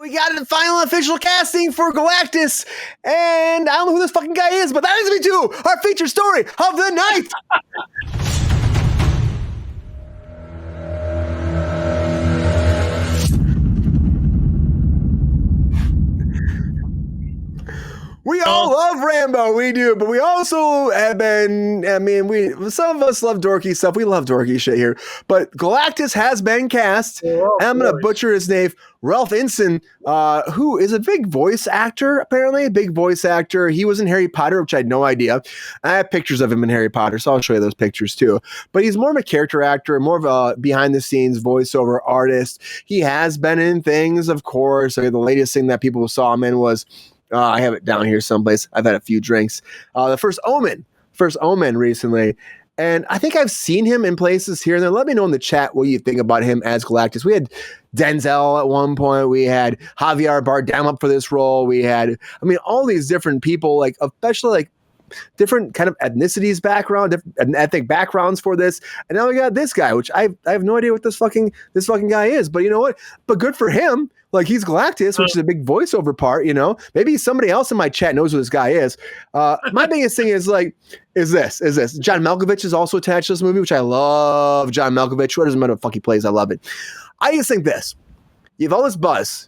We got the final official casting for Galactus, and I don't know who this fucking guy is, but that leads me to our feature story of the night. We all love Rambo, we do, but we also have been, some of us love dorky stuff. We love dorky shit here. But Galactus has been cast, and I'm going to butcher his name, Ralph Inson, who is a big voice actor, apparently, a big voice actor. He was in Harry Potter, which I had no idea. I have pictures of him in Harry Potter, so I'll show you those pictures too. But he's more of a character actor, more of a behind-the-scenes voiceover artist. He has been in things, of course. The latest thing that people saw him in was... I have it down here someplace. I've had a few drinks. The first Omen recently. And I think I've seen him in places here and there. Let me know in the chat what you think about him as Galactus. We had Denzel at one point. We had Javier Bardem up for this role. We had, all these different people, like especially like different kind of ethnicities background, different ethnic backgrounds for this. And now we got this guy, which I have no idea what this fucking guy is. But you know what? But good for him. Like, he's Galactus, which is a big voiceover part, Maybe somebody else in my chat knows who this guy is. My biggest thing is this. John Malkovich is also attached to this movie, which I love. John Malkovich. What doesn't matter what fuck he plays, I love it. I just think this. You have all this buzz,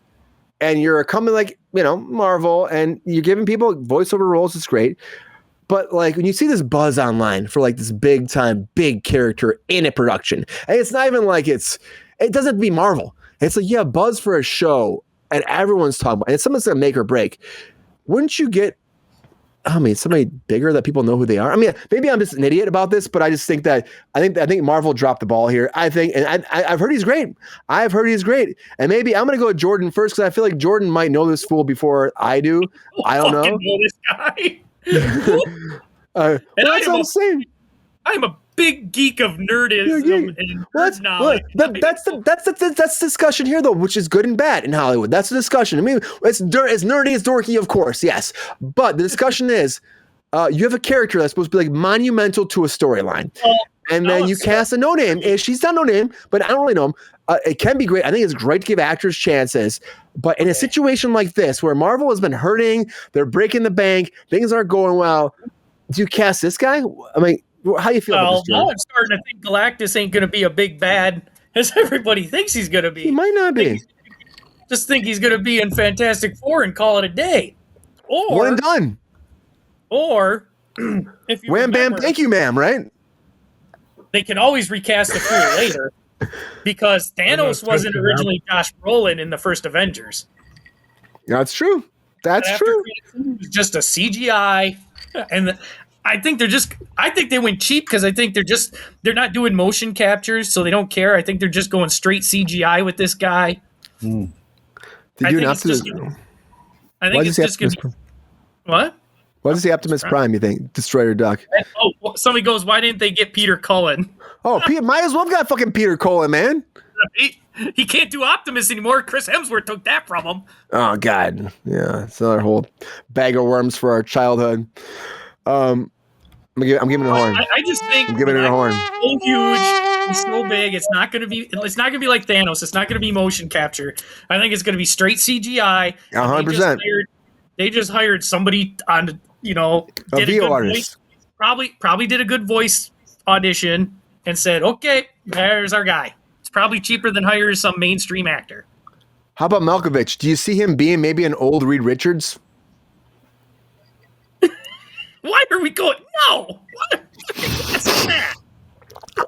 and you're coming Marvel, and you're giving people voiceover roles. It's great. But when you see this buzz online for this big character in a production, and it's not even it doesn't have to be Marvel. It's buzz for a show, and everyone's talking about it. And someone's going to make or break. Wouldn't you get, somebody bigger that people know who they are? Maybe I'm just an idiot about this, but I just think that I think Marvel dropped the ball here. I think, and I've heard he's great. And maybe I'm going to go with Jordan first because I feel like Jordan might know this fool before I do. I don't know. This guy. That's what I'm saying. I'm a big geek of nerdism and nerd knowledge. That's the discussion here, though, which is good and bad in Hollywood. That's the discussion. It's nerdy, it's dorky, of course, yes. But the discussion is, you have a character that's supposed to be monumental to a storyline, and then you cast a no-name. She's not no-name, but I don't really know him. It can be great. I think it's great to give actors chances. But in a situation like this, where Marvel has been hurting, they're breaking the bank, things aren't going well, do you cast this guy? How do you feel about this? Now I'm starting to think Galactus ain't going to be a big bad as everybody thinks he's going to be. He might not be. Just think he's going to be in Fantastic Four and call it a day. Or one and done. Or if you wham bam, thank you, ma'am. Right? They can always recast the fool later because Thanos wasn't originally Josh Brolin in the first Avengers. That's true. That's true. It was just a CGI, and I think they went cheap because I think they're not doing motion captures, so they don't care. I think they're just going straight CGI with this guy. Did you not? I think it's just going to be... What? What is the Optimus Prime, you think? Destroyer Duck. Somebody goes, why didn't they get Peter Cullen? Oh, might as well have got fucking Peter Cullen, man. He can't do Optimus anymore. Chris Hemsworth took that from him. Oh, God. Yeah, it's another whole bag of worms for our childhood. I'm giving it a horn. I just think I'm giving it a horn. So huge and so big, it's not going to be like Thanos. It's not going to be motion capture. I think it's going to be straight CGI. 100%. They just hired somebody on, did a good voice. Probably did a good voice audition and said, "Okay, there's our guy." It's probably cheaper than hiring some mainstream actor. How about Malkovich? Do you see him being maybe an old Reed Richards? Why are we going? No. What's that?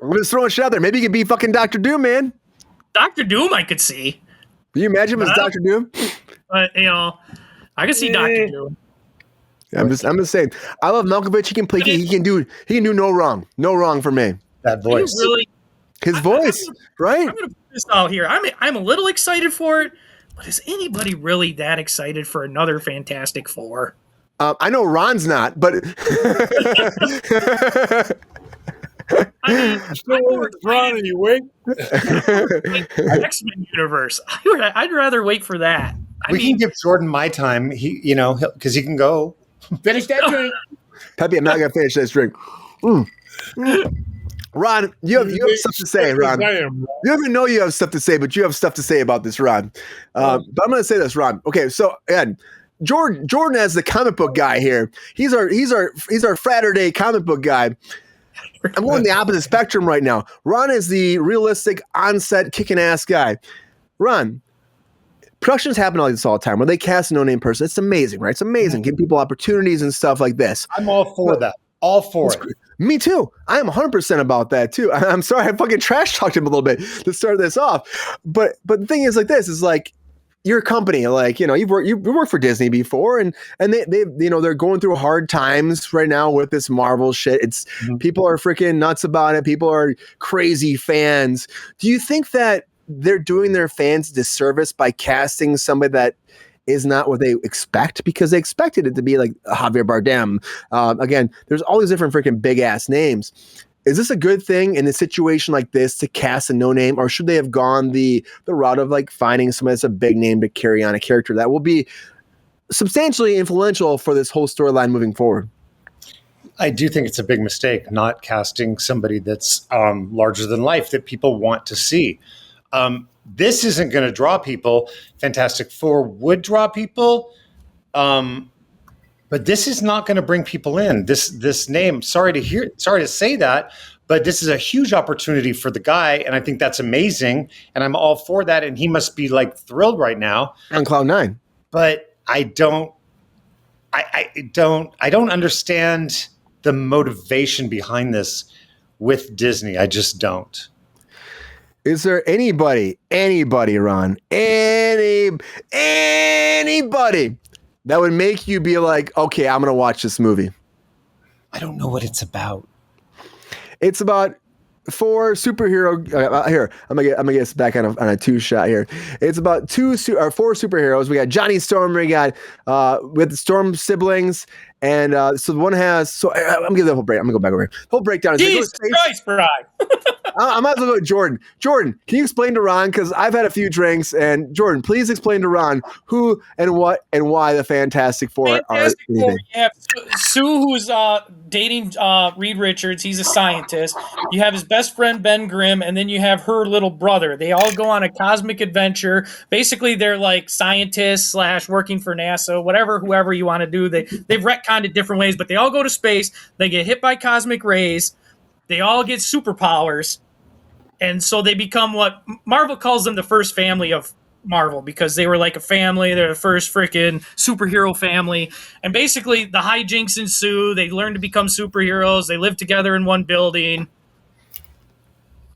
I'm just throwing shit out there. Maybe he could be fucking Dr. Doom, man. Dr. Doom, I could see. Can you imagine him as Dr. Doom? I can see Dr. Doom. I'm just saying. I love Malkovich. He can play. He can do no wrong. No wrong for me. That voice. His voice, right? I'm going to put this out here. I'm a little excited for it, but is anybody really that excited for another Fantastic Four? I know Ron's not, but Ron, are you wait? X-Men universe. I'd rather wait for that. We can give Jordan my time. Because he can go finish that drink. Pepe, I'm not gonna finish this drink. Ron, you have stuff to say, Ron. You even know you have stuff to say, but you have stuff to say about this, Ron. But I'm going to say this, Ron. Okay, so again, Jordan as the comic book guy here. He's our Fraturday comic book guy. I'm going the opposite spectrum right now. Ron is the realistic, on-set, kicking ass guy. Ron, productions happen like this all the time where they cast a no-name person. It's amazing, right? It's amazing. Give people opportunities and stuff like this. I'm all for that. All for it. Me too. I am 100% about that too. I'm sorry I fucking trash talked him a little bit to start this off. But the thing is like this is like your company, like, you worked for Disney before and they they're going through hard times right now with this Marvel shit. It's people are freaking nuts about it. People are crazy fans. Do you think that they're doing their fans a disservice by casting somebody that is not what they expect, because they expected it to be like Javier Bardem. Again, there's all these different freaking big ass names. Is this a good thing in a situation like this to cast a no name, or should they have gone the route of like finding somebody that's a big name to carry on a character that will be substantially influential for this whole storyline moving forward? I do think it's a big mistake not casting somebody that's larger than life that people want to see. This isn't going to draw people. Fantastic Four would draw people, but this is not going to bring people in. This name, sorry to say that, but this is a huge opportunity for the guy, and I think that's amazing, and I'm all for that, and he must be like thrilled right now on cloud nine. But I don't understand the motivation behind this with Disney. I just don't. Is there anybody, Ron, anybody that would make you be like, okay, I'm going to watch this movie? I don't know what it's about. It's about 4 superhero. Here, I'm gonna get us back on a 2-shot here. It's about 4 superheroes. We got Johnny Storm. We got with the Storm siblings, and so the one has. So I'm gonna give the whole break. I'm gonna go back over here. The whole breakdown is. Jesus Christ, Brian. I might as well go with Jordan. Jordan, can you explain to Ron, because I've had a few drinks, and Jordan, please explain to Ron who and what and why the Fantastic Four are. You have Sue, who's dating Reed Richards. He's a scientist. You have his best friend, Ben Grimm, and then you have her little brother. They all go on a cosmic adventure. Basically, they're like scientists / working for NASA, whoever you want to do. They've retconned it different ways, but they all go to space. They get hit by cosmic rays. They all get superpowers, and so they become what Marvel calls them, the first family of Marvel, because they were like a family. They're the first freaking superhero family, and basically the hijinks ensue. They learn to become superheroes. They live together in one building.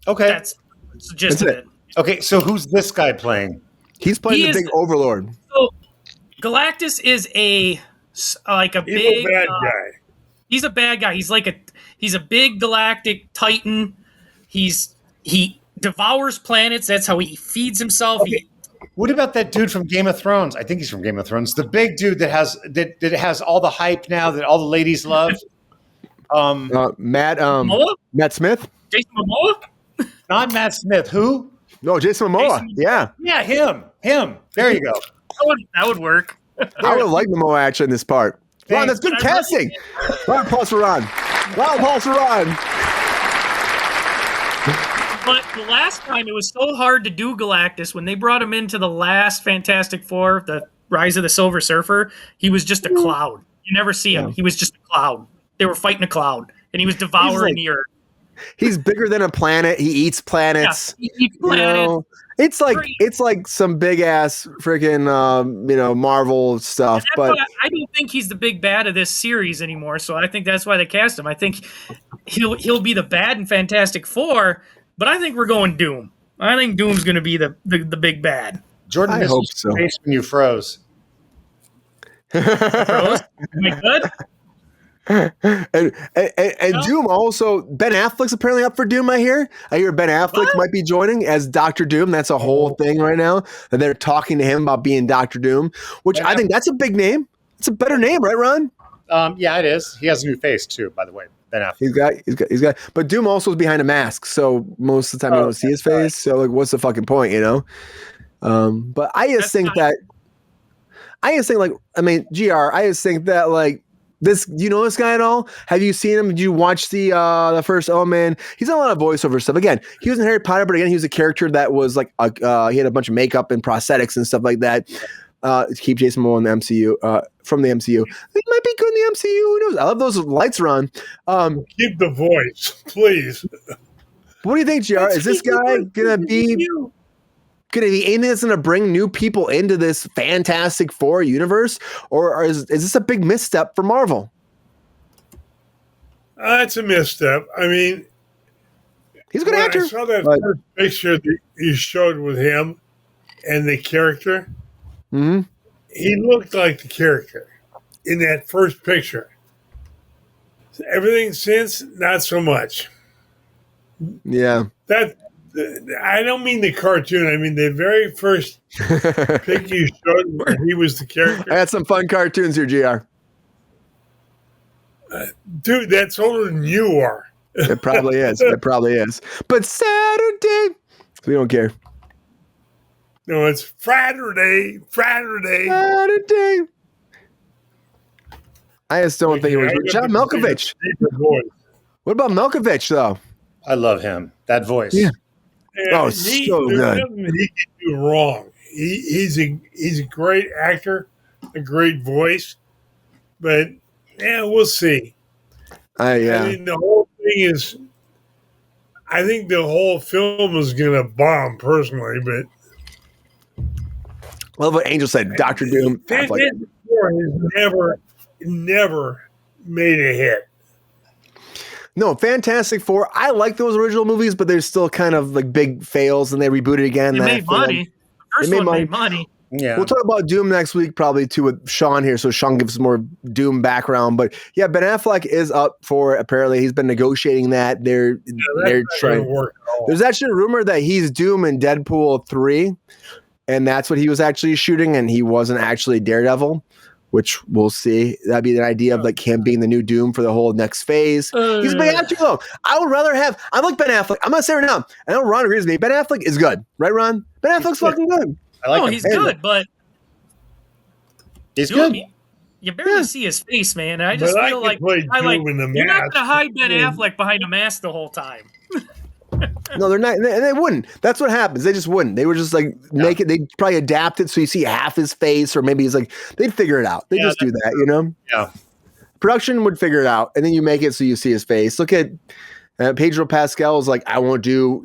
Okay. That's the gist of it. Okay, so who's this guy playing? He's playing the big overlord. So Galactus is a big bad guy. He's a bad guy. He's a big galactic titan. He devours planets. That's how he feeds himself. Okay. What about that dude from Game of Thrones? I think he's from Game of Thrones. The big dude that has all the hype now that all the ladies love. Matt Smith. Jason Momoa? Not Matt Smith. Who? No, Jason Momoa. Yeah, him. There you go. That would work. I would like Momoa actually in this part. Ron, that's good casting. Round of applause for Ron. Round of applause for Ron. But the last time, it was so hard to do Galactus. When they brought him into the last Fantastic Four, the Rise of the Silver Surfer, he was just a cloud. You never see him. He was just a cloud. They were fighting a cloud, and he was devouring the earth. He's bigger than a planet. He eats planets. Yeah, he eats planets. It's like some big ass freaking Marvel stuff. But I don't think he's the big bad of this series anymore. So I think that's why they cast him. I think he'll be the bad in Fantastic Four, but I think we're going Doom. I think Doom's going to be the big bad. Jordan, I hope so. When you froze. Froze? Am I good? And Doom also, Ben Affleck's apparently up for Doom. I hear Ben Affleck might be joining as Dr. Doom. That's a whole thing right now that they're talking to him about being Dr. Doom, which I think that's a big name. It's a better name, right, Ron? Yeah, it is. He has a new face too, by the way. Ben Affleck. He's got. But Doom also is behind a mask, so most of the time you don't see his face. So like, what's the fucking point, But I just think like, I just think that like you know this guy at all? Have you seen him? Did you watch the first? Oh man, he's done a lot of voiceover stuff. Again, he was in Harry Potter, but again, he was a character that was like he had a bunch of makeup and prosthetics and stuff like that. Keep Jason Momoa in the MCU from the MCU. He might be good in the MCU. Who knows? I love those lights are on. Keep the voice, please. What do you think, JR? Is this guy gonna be anything that's gonna bring new people into this Fantastic Four universe, or is this a big misstep for Marvel? It's a misstep. I mean, he's a good actor. I saw that first picture that you showed with him and the character. Mm-hmm. He looked like the character in that first picture. Everything since, not so much. Yeah. That I don't mean the cartoon. I mean the very first pic you showed where he was the character. I had some fun cartoons here, JR. Dude, that's older than you are. It probably is. It probably is. But Saturday, we don't care. No, it's Friday. Saturday. I just don't think it was John Malkovich. What about Malkovich, though? I love him. That voice. Yeah. Oh, so good. He can do wrong. He's a great actor, a great voice, but we'll see. I mean, the whole thing is. I think the whole film is going to bomb, personally, but. I love what Angel said. Dr. Doom. Fantastic Four has never made a hit. No, Fantastic Four. I like those original movies, but they're still kind of like big fails, and they rebooted again. They made money. Like, the first one made money. Yeah. We'll talk about Doom next week, probably too, with Sean here, so Sean gives more Doom background. But yeah, Ben Affleck is up for it. Apparently, he's been negotiating that. They're trying. There's actually a rumor that he's Doom in Deadpool 3. And that's what he was actually shooting, and he wasn't actually Daredevil, which we'll see. That'd be the idea of like him being the new Doom for the whole next phase. He's a big actor, though. I would rather have. I like Ben Affleck. I'm gonna say right now. I know Ron agrees with me. Ben Affleck is good, right, Ron? Ben Affleck's fucking good. I like him. He's good, but he's good. You barely see his face, man. And I just feel like you're not gonna hide Ben Affleck behind a mask the whole time. No, they're not. And they wouldn't. That's what happens. They just wouldn't. They would just like make it. They'd probably adapt it so you see half his face, or maybe he's like, they'd figure it out. They just do that, you know? Yeah. Production would figure it out, and then you make it so you see his face. Look at Pedro Pascal is like, I won't do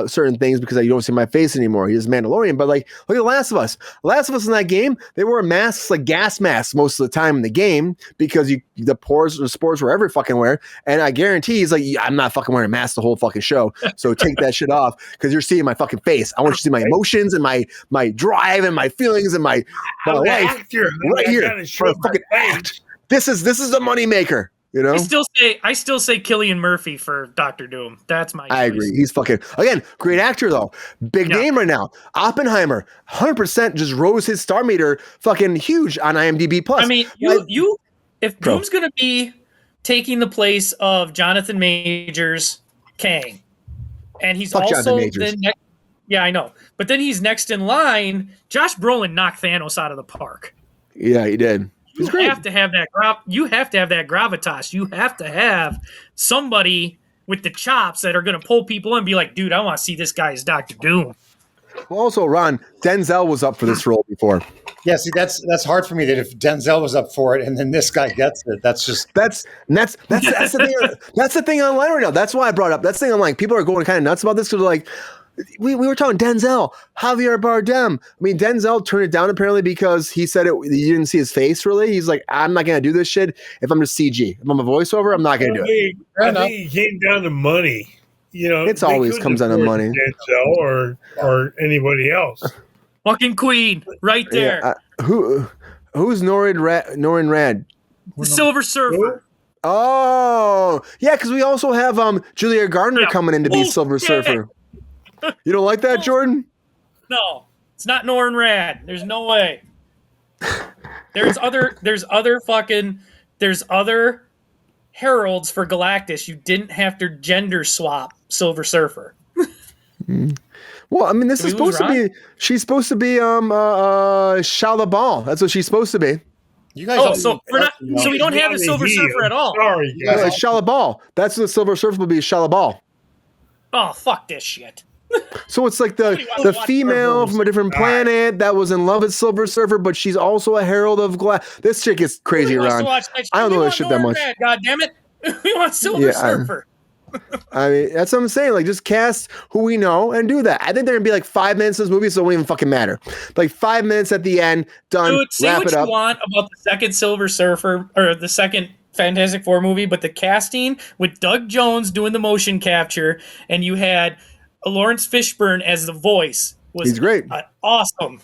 certain things because you don't see my face anymore. He's Mandalorian, but like, look at Last of Us. Last of Us in that game, they wore masks, like gas masks, most of the time in the game because the spores were every fucking where. And I guarantee he's like, I'm not fucking wearing a mask the whole fucking show. So take that shit off because you're seeing my fucking face. I want you to see my emotions and my drive and my feelings and my life right here for a fucking act. This is the moneymaker. You know? I still say Cillian Murphy for Dr. Doom. That's my choice. I agree. He's fucking, again, great actor though. Big name right now. Oppenheimer, 100% just rose his star meter fucking huge on IMDb Plus. I mean, if Doom's going to be taking the place of Jonathan Majors, Kang, and he's also yeah, I know. But then he's next in line. Josh Brolin knocked Thanos out of the park. Yeah, he did. You have to have that gravitas. You have to have somebody with the chops that are going to pull people in and be like, dude, I want to see this guy as Dr. Doom. Well, also, Ron, Denzel was up for this role before. Yeah, see, that's hard for me that if Denzel was up for it and then this guy gets it, that's the thing. That's the thing online right now. That's why I brought it up. That's the thing online. People are going kind of nuts about this because they're like, we were talking Denzel, Javier Bardem. I mean, Denzel turned it down apparently because he said you didn't see his face really. He's like, I'm not going to do this shit if I'm just CG. If I'm a voiceover, I'm not going to do it. I think it came down to money. You know, it's always comes down to money. Denzel or anybody else. Fucking Queen, right there. Yeah, who's Norin Rad? The Silver Surfer. Oh, yeah, because we also have Julia Gardner coming in to be Silver Surfer. You don't like that, Jordan? No, it's not Norin Rad. There's no way. There's other heralds for Galactus. You didn't have to gender swap Silver Surfer. Well, I mean, this is supposed to be. She's supposed to be Shia LaBeouf. That's what she's supposed to be. You guys so we don't have a Silver Surfer at all. Sorry, guys. It's Shalabal. That's what the Silver Surfer will be. Shalabal. Oh, fuck this shit. So it's like the female from a different planet that was in love with Silver Surfer, but she's also a herald of glass. This chick is crazy around. I don't know this shit that much. God damn it. We want Silver Surfer. I mean, that's what I'm saying. Like, just cast who we know and do that. I think they're gonna be like 5 minutes in this movie, so it won't even fucking matter. Like 5 minutes at the end, done. Dude, say wrap what it up. you want about the second Silver Surfer or the second Fantastic Four movie, but the casting with Doug Jones doing the motion capture, and you had Lawrence Fishburne as the voice was He's great. Awesome.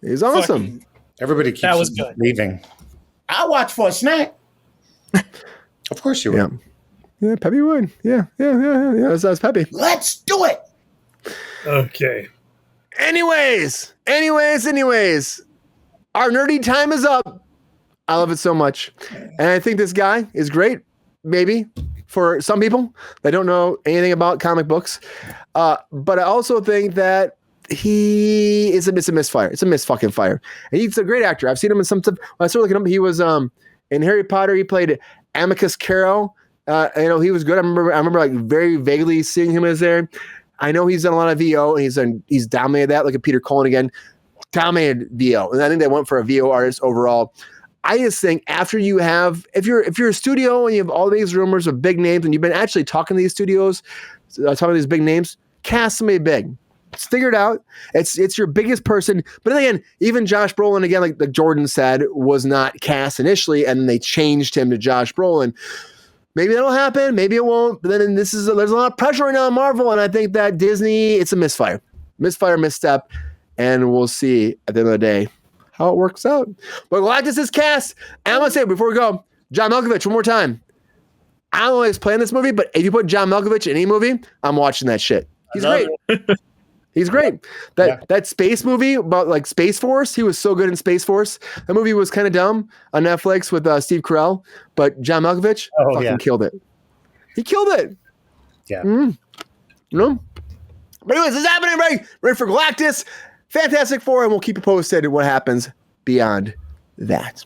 He's awesome. Fucking, Everybody keeps that was good. leaving. I'll watch for a snack. Of course you will. Yeah, Peppy would. Yeah. That's Peppy. Let's do it. Okay. Anyways. Our nerdy time is up. I love it so much. And I think this guy is great, maybe, for some people that don't know anything about comic books. But I also think that he is a misfire. It's a fucking fire. And he's a great actor. I've seen him in some stuff. When I started looking at him, he was in Harry Potter. He played Amicus Carroll. He was good. I remember like very vaguely seeing him as there. I know he's done a lot of VO and he's dominated that. Look at Peter Cullen again, dominated VO. And I think they went for a VO artist overall. I just think after you have, if you're a studio and you have all these rumors of big names and you've been actually talking to these studios, talking to these big names, cast somebody big. It's figured out. It's your biggest person. But then again, even Josh Brolin, again, like Jordan said, was not cast initially, and they changed him to Josh Brolin. Maybe that'll happen. Maybe it won't. But then there's a lot of pressure right now on Marvel, and I think that Disney, it's a misstep, and we'll see at the end of the day how it works out. But Galactus is cast. And I'm going to say before we go, John Malkovich, one more time. I don't know if he's playing this movie, but if you put John Malkovich in any movie, I'm watching that shit. He's great. He's great. That space movie about like Space Force, he was so good in Space Force. That movie was kind of dumb on Netflix with Steve Carell, but John Malkovich killed it. He killed it. Yeah. No. But anyways, this is happening, everybody. Ready for Galactus, Fantastic Four, and we'll keep you posted on what happens beyond that.